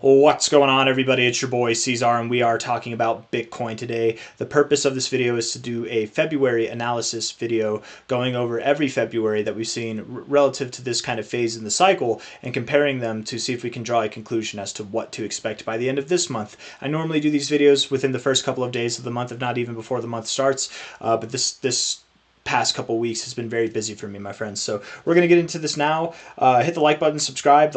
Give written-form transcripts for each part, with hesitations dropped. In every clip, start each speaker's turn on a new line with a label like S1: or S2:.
S1: What's going on, everybody? It's your boy C-Zar, and we are talking about Bitcoin today. The purpose of this video is to do a February analysis video going over every February that we've seen relative to this kind of phase in the cycle and comparing them to see if we can draw a conclusion as to what to expect by the end of this month. I normally do these videos within the first couple of days of the month, if not even before the month starts, but this past couple weeks has been very busy for me, my friends. So we're going to get into this now. Hit the like button, subscribe.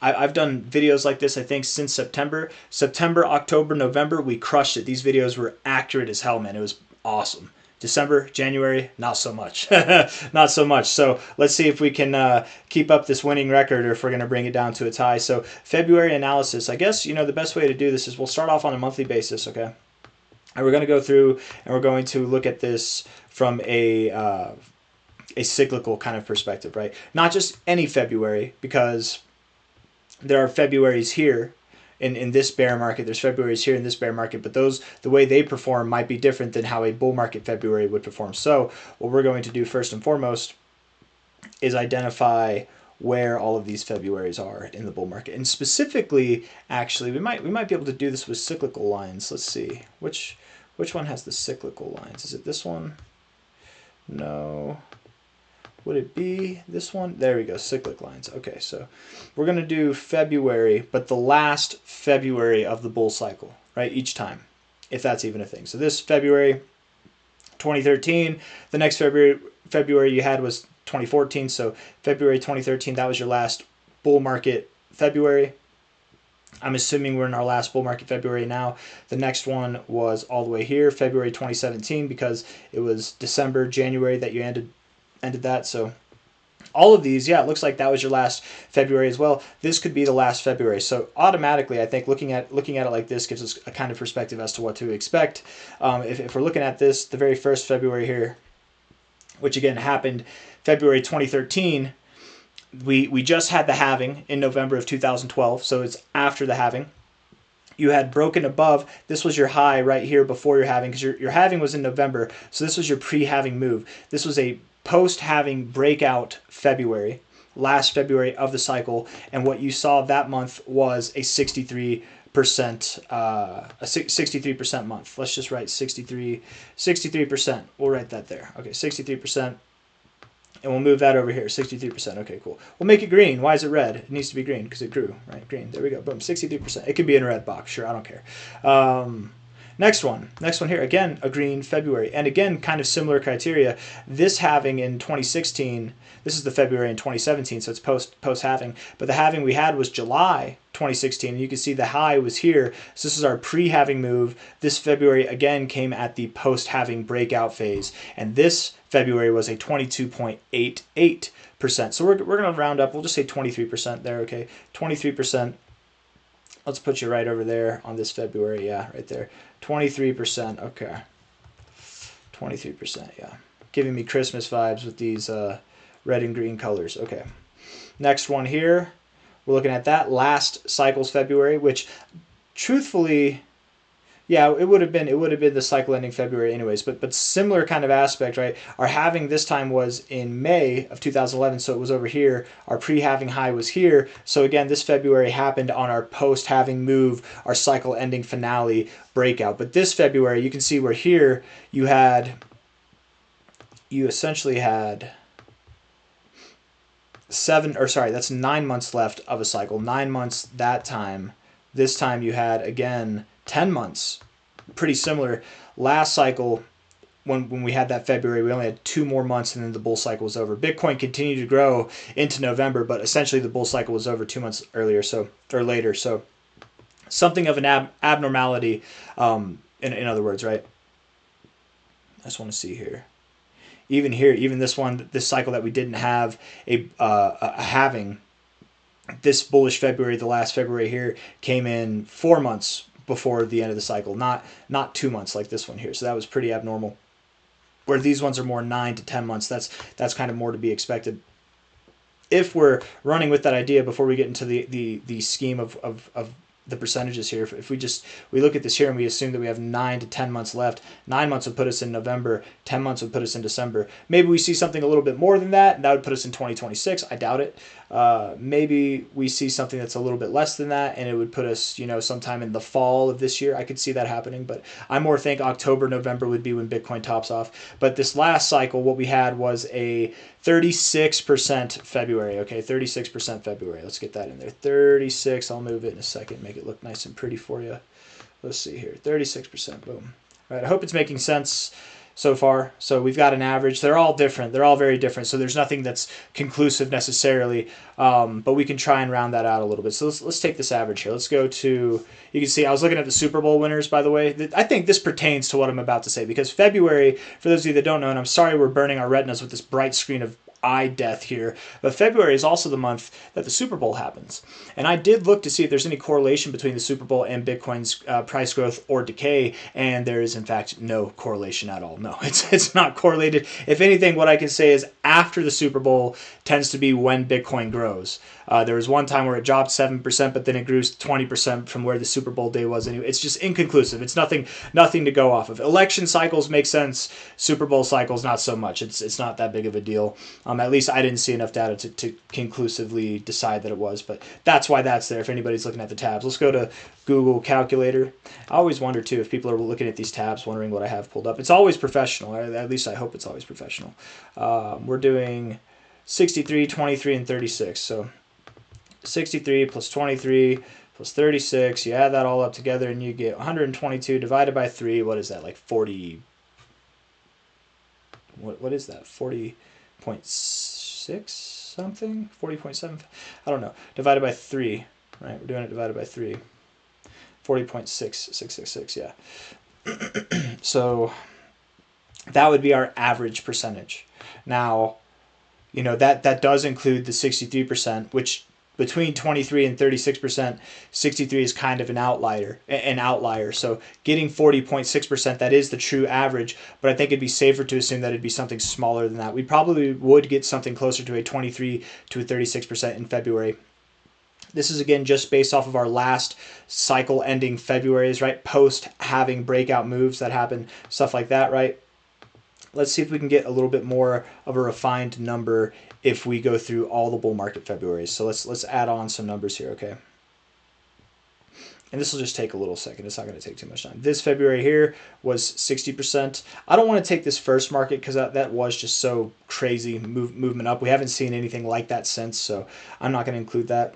S1: I've done videos like this, I think, since September, October, November. We crushed it. These videos were accurate as hell, man. It was awesome. December, January, not so much. Not so much. So let's see if we can keep up this winning record or if we're going to bring it down to a tie. So February analysis, I guess, the best way to do this is we'll start off on a monthly basis, okay? And we're going to go through and we're going to look at this from a cyclical kind of perspective, right? Not just any February, because there are Februaries here in this bear market. There's Februaries here in this bear market, but the way they perform might be different than how a bull market February would perform. So what we're going to do first and foremost is identify where all of these Februaries are in the bull market. And specifically, actually, we might be able to do this with cyclical lines. Let's see. Which one has the cyclical lines? Is it this one? No. Would it be this one? There we go, cyclic lines. Okay, so we're going to do February, but the last February of the bull cycle, right? Each time, if that's even a thing. So this February 2013, the next February you had was 2014, so February 2013, that was your last bull market February. I'm assuming we're in our last bull market February now. The next one was all the way here, February 2017, because it was December, January that you ended that. So all of these, yeah, it looks like that was your last February as well. This could be the last February. So automatically, I think looking at it like this gives us a kind of perspective as to what to expect. If we're looking at this, the very first February here, which again happened February 2013, we just had the halving in November of 2012, so it's after the halving. You had broken above. This was your high right here before your halving, because your halving was in November, so this was your pre-halving move. This was a post-halving breakout February, last February of the cycle, and what you saw that month was a 63% month. Let's just write 63%. We'll write that there. Okay, 63%. And we'll move that over here, 63%. Okay, cool. We'll make it green. Why is it red? It needs to be green because it grew, right? Green. There we go. Boom, 63%. It could be in a red box. Sure, I don't care. Next one here. Again, a green February. And again, kind of similar criteria. This halving in 2016, this is the February in 2017, so it's post-halving. But the halving we had was July 2016, and you can see the high was here. So this is our pre-halving move. This February, again, came at the post-halving breakout phase. And this February was a 22.88%. So we're going to round up. We'll just say 23% there, okay? 23%. Let's put you right over there on this February. Yeah, right there. 23%. Okay. 23%, yeah. Giving me Christmas vibes with these red and green colors. Okay. Next one here. We're looking at that last cycle's February, which truthfully, yeah, it would have been the cycle ending February anyways, but similar kind of aspect, right? Our halving this time was in May of 2011, so it was over here. Our pre-halving high was here. So again, this February happened on our post-halving move, our cycle ending finale breakout. But this February, you can see where here you essentially had that's 9 months left of a cycle. 9 months that time. This time you had, again, 10 months. Pretty similar. Last cycle, when we had that February, we only had 2 more months and then the bull cycle was over. Bitcoin continued to grow into November, but essentially the bull cycle was over 2 months later. So something of an abnormality, in other words, right? I just want to see here. Even here, even this cycle that we didn't have a halving, this bullish February, the last February here, came in 4 months before the end of the cycle, not 2 months like this one here. So that was pretty abnormal. Where these ones are more 9 to 10 months, that's kind of more to be expected. If we're running with that idea before we get into the scheme of the percentages here. If we look at this here and we assume that we have 9 to 10 months left, 9 months would put us in November, 10 months would put us in December. Maybe we see something a little bit more than that, and that would put us in 2026. I doubt it. Maybe we see something that's a little bit less than that, and it would put us, sometime in the fall of this year. I could see that happening, but I more think October, November would be when Bitcoin tops off. But this last cycle, what we had was a 36% February. Okay, 36% February. Let's get that in there. 36. I'll move it in a second, make it look nice and pretty for you. Let's see here. 36%. Boom. All right. I hope it's making sense so far. So we've got an average. They're all different. They're all very different. So there's nothing that's conclusive necessarily, but we can try and round that out a little bit. So let's take this average here. Let's go to, you can see I was looking at the Super Bowl winners, by the way. I think this pertains to what I'm about to say, because February, for those of you that don't know, and I'm sorry we're burning our retinas with this bright screen of eye death here, but February is also the month that the Super Bowl happens. And I did look to see if there's any correlation between the Super Bowl and Bitcoin's price growth or decay, and there is in fact no correlation at all. No, it's not correlated. If anything, what I can say is after the Super Bowl tends to be when Bitcoin grows. There was one time where it dropped 7%, but then it grew 20% from where the Super Bowl day was. Anyway, it's just inconclusive. It's nothing to go off of. Election cycles make sense. Super Bowl cycles, not so much. It's not that big of a deal. At least I didn't see enough data to conclusively decide that it was, but that's why that's there if anybody's looking at the tabs. Let's go to Google Calculator. I always wonder, too, if people are looking at these tabs, wondering what I have pulled up. It's always professional, or at least I hope it's always professional. We're doing 63, 23, and 36, so 63 plus 23 plus 36, you add that all up together and you get 122 divided by 3. What is that, like 40? What is that, 40.6 something? 40.7? I don't know. Divided by 3, right? We're doing it divided by 3. 40.6666, yeah. So that would be our average percentage. Now, that does include the 63%, which between 23 and 36%, 63 is kind of an outlier. So getting 40.6%, that is the true average, but I think it'd be safer to assume that it'd be something smaller than that. We probably would get something closer to a 23 to a 36% in February. This is, again, just based off of our last cycle ending February's, right? Post having breakout moves that happen, stuff like that, right? Let's see if we can get a little bit more of a refined number if we go through all the bull market Februarys. So let's add on some numbers here, okay? And this will just take a little second. It's not going to take too much time. This February here was 60%. I don't want to take this first market because that was just so crazy movement up. We haven't seen anything like that since, so I'm not going to include that.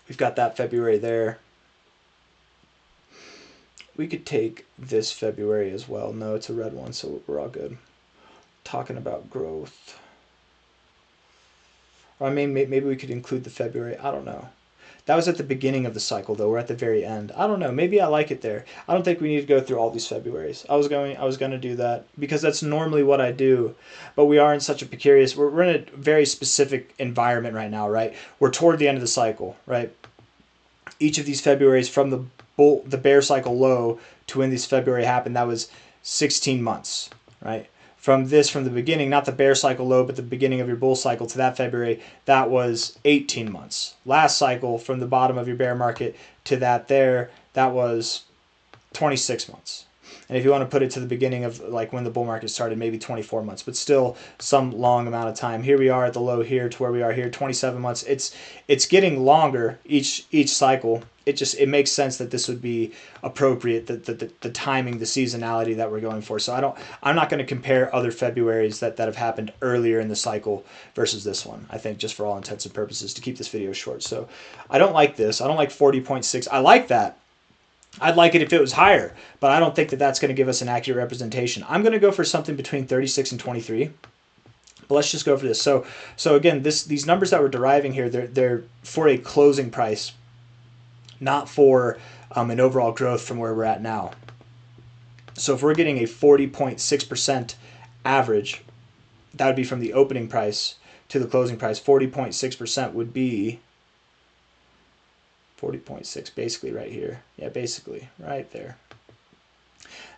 S1: We've got that February there. We could take this February as well. No, it's a red one, so we're all good. Talking about growth. Or I mean, maybe we could include the February. I don't know. That was at the beginning of the cycle, though. We're at the very end. I don't know. Maybe I like it there. I don't think we need to go through all these Februarys. I was going to do that because that's normally what I do. But we are in such a precarious. We're in a very specific environment right now, right? We're toward the end of the cycle, right? Each of these Februarys from the bear cycle low to when this February happened, that was 16 months, right? From the beginning, not the bear cycle low, but the beginning of your bull cycle to that February, that was 18 months. Last cycle, from the bottom of your bear market to that was 26 months. And if you want to put it to the beginning of like when the bull market started, maybe 24 months, but still some long amount of time. Here we are at the low here to where we are here, 27 months. It's getting longer each cycle. It makes sense that this would be appropriate, the timing, the seasonality that we're going for. So I'm not going to compare other Februarys that have happened earlier in the cycle versus this one. I think just for all intents and purposes to keep this video short. So I don't like this. I don't like 40.6. I like that. I'd like it if it was higher, but I don't think that that's going to give us an accurate representation. I'm going to go for something between 36 and 23. But let's just go for this. So again, these numbers that we're deriving here, they're for a closing price, not for an overall growth from where we're at now. So if we're getting a 40.6% average, that would be from the opening price to the closing price. 40.6% would be 40.6 basically right here. Yeah, basically right there.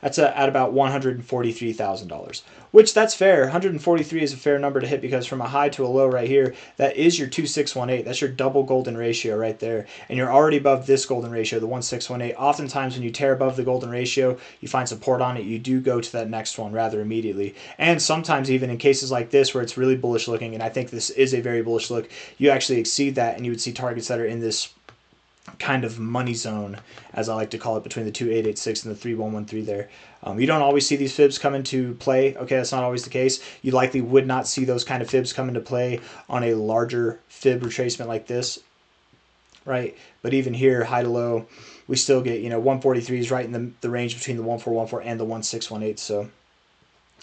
S1: That's at about $143,000, which that's fair. 143 is a fair number to hit because from a high to a low right here, that is your 2618. That's your double golden ratio right there. And you're already above this golden ratio, the 1618. Oftentimes when you tear above the golden ratio, you find support on it, you do go to that next one rather immediately. And sometimes even in cases like this where it's really bullish looking, and I think this is a very bullish look, you actually exceed that and you would see targets that are in this kind of money zone, as I like to call it, between the 2886 and the 3113 there. You don't always see these fibs come into play. Okay, that's not always the case. You likely would not see those kind of fibs come into play on a larger fib retracement like this, right? But even here, high to low, we still get, 143 is right in the range between the 1414 and the 1618. So,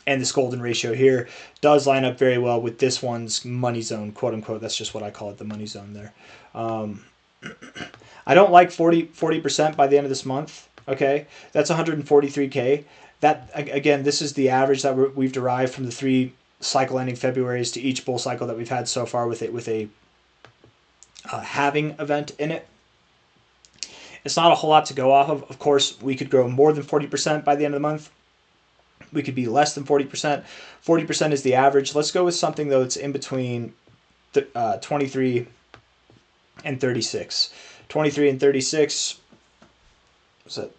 S1: and this golden ratio here does line up very well with this one's money zone, quote unquote. That's just what I call it, the money zone there. I don't like 40% by the end of this month. Okay, that's 143K. That, again, this is the average that we've derived from the 3 cycle ending Februarys to each bull cycle that we've had so far with a halving event in it. It's not a whole lot to go off of. Of course, we could grow more than 40% by the end of the month. We could be less than 40%. 40% is the average. Let's go with something, though, that's in between 23 and 36. 23 and 36, what's that?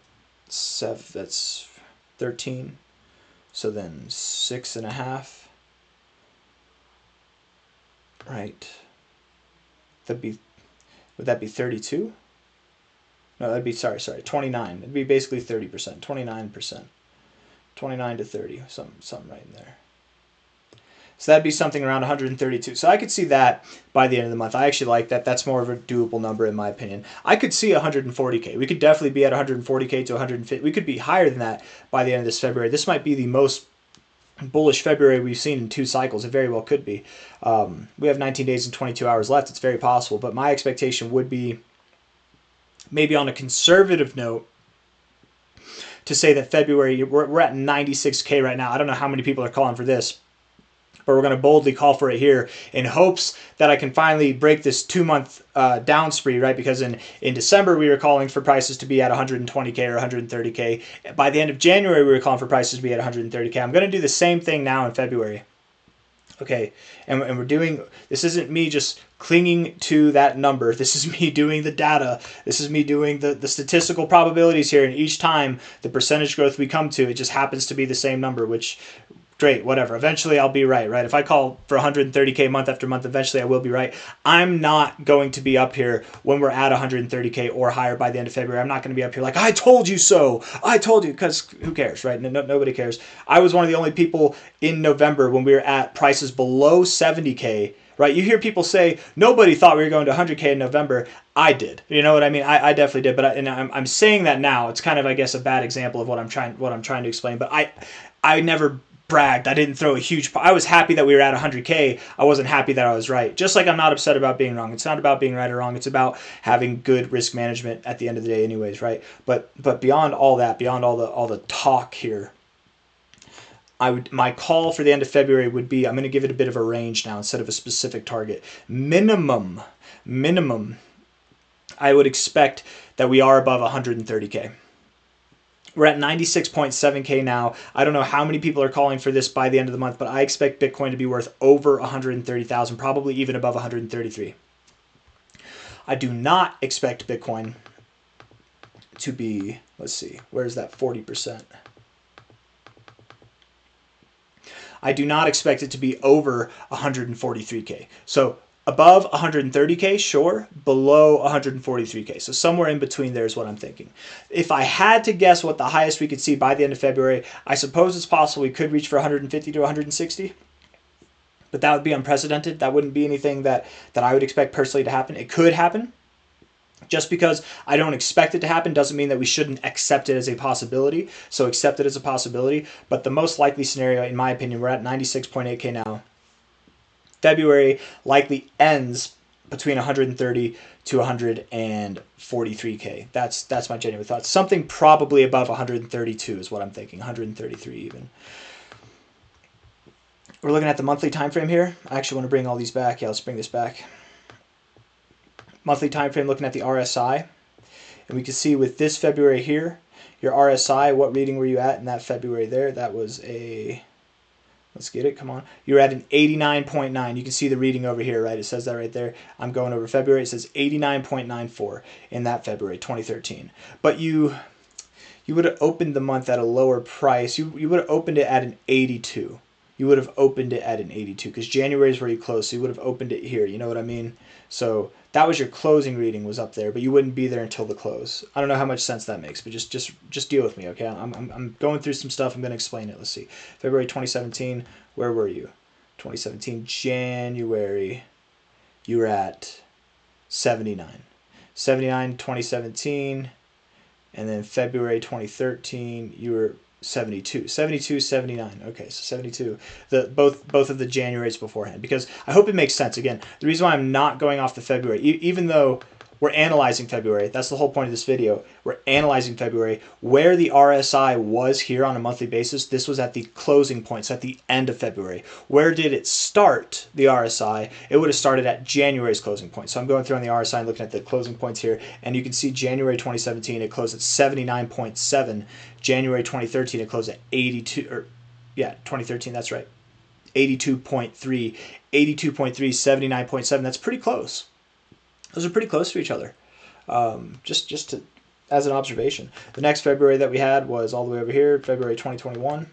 S1: 7, that's 13. So then 6.5. Right. Would that be 32? No, that'd be, sorry, 29. It'd be basically 30%, 29%. 29 to 30, something right in there. So that'd be something around 132. So I could see that by the end of the month. I actually like that. That's more of a doable number in my opinion. I could see 140K. We could definitely be at 140K to 150. We could be higher than that by the end of this February. This might be the most bullish February we've seen in 2 cycles. It very well could be. We have 19 days and 22 hours left. It's very possible. But my expectation would be, maybe on a conservative note, to say that February, we're at 96K right now. I don't know how many people are calling for this, but we're going to boldly call for it here in hopes that I can finally break this 2-month down spree, right? Because in December, we were calling for prices to be at 120K or 130K. By the end of January, we were calling for prices to be at 130K. I'm going to do the same thing now in February. Okay, and we're doing, this isn't me just clinging to that number. This is me doing the data. This is me doing the statistical probabilities here. And each time the percentage growth we come to, it just happens to be the same number, which, great, whatever. Eventually I'll be right? If I call for 130K month after month, eventually I will be right. I'm not going to be up here when we're at 130K or higher by the end of February. I'm not going to be up here like, I told you so. I told you, because who cares, right? Nobody cares. I was one of the only people in November when we were at prices below 70K, right? You hear people say, nobody thought we were going to 100K in November. I did. You know what I mean? I definitely did. But I'm saying that now. It's kind of, I guess, a bad example of what I'm trying to explain. But I never bragged. I didn't throw a huge... I was happy that we were at 100K. I wasn't happy that I was right. Just like I'm not upset about being wrong. It's not about being right or wrong. It's about having good risk management at the end of the day anyways, right? But beyond all that, beyond all the talk here, my call for the end of February would be, I'm going to give it a bit of a range now instead of a specific target. Minimum, I would expect that we are above 130K. We're at 96.7K now. I don't know how many people are calling for this by the end of the month, but I expect Bitcoin to be worth over 130,000, probably even above 133. I do not expect Bitcoin to be, let's see, where's that 40%? I do not expect it to be over 143K. So above 130K, sure. Below 143K. So somewhere in between there is what I'm thinking. If I had to guess what the highest we could see by the end of February, I suppose it's possible we could reach for 150 to 160. But that would be unprecedented. That wouldn't be anything that I would expect personally to happen. It could happen. Just because I don't expect it to happen doesn't mean that we shouldn't accept it as a possibility. So accept it as a possibility. But the most likely scenario, in my opinion, we're at 96.8K now. February likely ends between 130 to 143K. That's my genuine thought. Something probably above 132 is what I'm thinking. 133 even. We're looking at the monthly time frame here. I actually want to bring all these back. Yeah, let's bring this back. Monthly time frame, looking at the RSI. And we can see with this February here, Your RSI, what reading were you at in that February there? That was a, let's get it, come on. You're at an 89.9. You can see the reading over here, right? It says that right there. I'm going over February. It says 89.94 in that February 2013. But you would have opened the month at a lower price. You would have opened it at an 82. You would have opened it at an 82 because January is where you close, so you would have opened it here. You know what I mean? So that was your closing reading was up there, but you wouldn't be there until the close. I don't know how much sense that makes, but just deal with me, okay? I'm going through some stuff. I'm going to explain it. Let's see. February 2017, where were you? 2017 January, you were at 79. 79 2017, and then February 2013, you were 72, 79. Okay, so 72. Both of the Januaries beforehand, because I hope it makes sense. Again, the reason why I'm not going off the February, even though we're analyzing February, that's the whole point of this video. We're analyzing February. Where the RSI was here on a monthly basis, this was at the closing points at the end of February. Where did it start, the RSI? It would have started at January's closing point. So I'm going through on the RSI and looking at the closing points here, and you can see January 2017, it closed at 79.7. January 2013, it closed at 82, or yeah, 2013, that's right. 82.3, 82.3, 79.7, that's pretty close. Those are pretty close to each other. Just to, as an observation. The next February that we had was all the way over here, February 2021.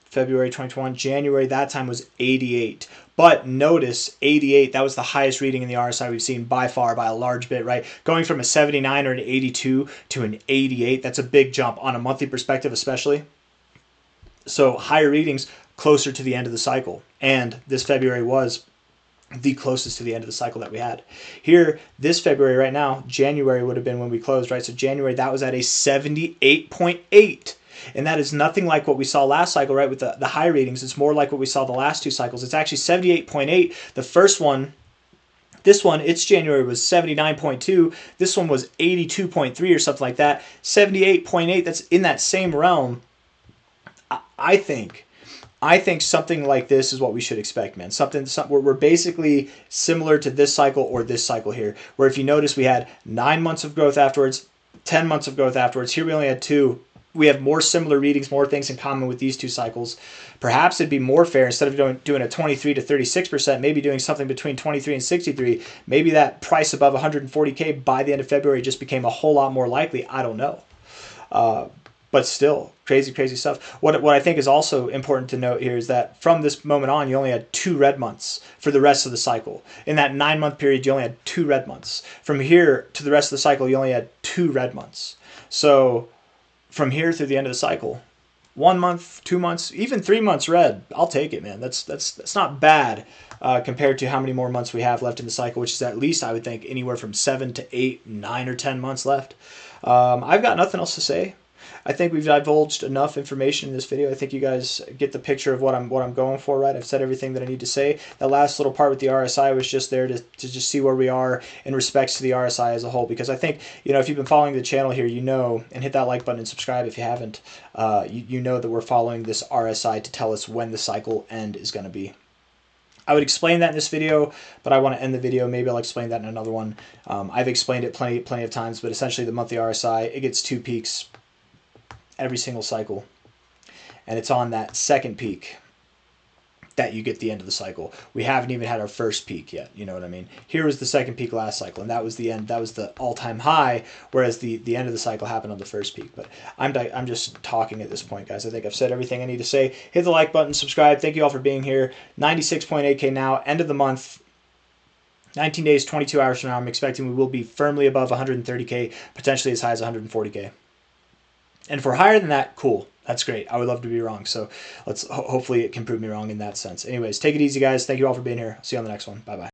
S1: February 2021, January, that time was 88. But notice 88, that was the highest reading in the RSI we've seen by far, by a large bit, right? Going from a 79 or an 82 to an 88, that's a big jump on a monthly perspective especially. So higher readings closer to the end of the cycle. And this February was the closest to the end of the cycle that we had. Here, this February right now, January would have been when we closed, right? So January, that was at a 78.8. And that is nothing like what we saw last cycle, right? With the high readings, it's more like what we saw the last two cycles. It's actually 78.8. The first one, this one, its January was 79.2. This one was 82.3 or something like that. 78.8, that's in that same realm. I think something like this is what we should expect, man. We're basically similar to this cycle or this cycle here, where if you notice, we had 9 months of growth afterwards, 10 months of growth afterwards. Here we only had 2. We have more similar readings, more things in common with these two cycles. Perhaps it'd be more fair, instead of doing a 23 to 36%, maybe doing something between 23 and 63. Maybe that price above 140K by the end of February just became a whole lot more likely. I don't know. But still, crazy stuff. What I think is also important to note here is that from this moment on, you only had 2 red months for the rest of the cycle. In that 9-month period, you only had 2 red months. From here to the rest of the cycle, you only had 2 red months. So from here through the end of the cycle, 1 month, 2 months, even 3 months red, I'll take it, man. That's not bad compared to how many more months we have left in the cycle, which is at least, I would think, anywhere from 7 to 8, 9 or 10 months left. I've got nothing else to say. I think we've divulged enough information in this video. I think you guys get the picture of what I'm going for, right? I've said everything that I need to say. That last little part with the RSI was just there to just see where we are in respects to the RSI as a whole. Because I think, you know, if you've been following the channel here, you know, and hit that like button and subscribe if you haven't, you know that we're following this RSI to tell us when the cycle end is going to be. I would explain that in this video, but I want to end the video. Maybe I'll explain that in another one. I've explained it plenty of times, but essentially the monthly RSI, it gets 2 peaks every single cycle, and it's on that second peak that you get the end of the cycle. We haven't even had our first peak yet, you know what I mean? Here was the second peak last cycle, and that was the end. That was the all-time high, whereas the end of the cycle happened on the first peak. But I'm just talking at this point, guys. I think I've said everything I need to say. Hit the like button, subscribe. Thank you all for being here. 96.8K now, end of the month. 19 days, 22 hours from now, I'm expecting we will be firmly above 130K, potentially as high as 140K. And if we're higher than that, cool. That's great. I would love to be wrong. So hopefully it can prove me wrong in that sense. Anyways, take it easy, guys. Thank you all for being here. See you on the next one. Bye-bye.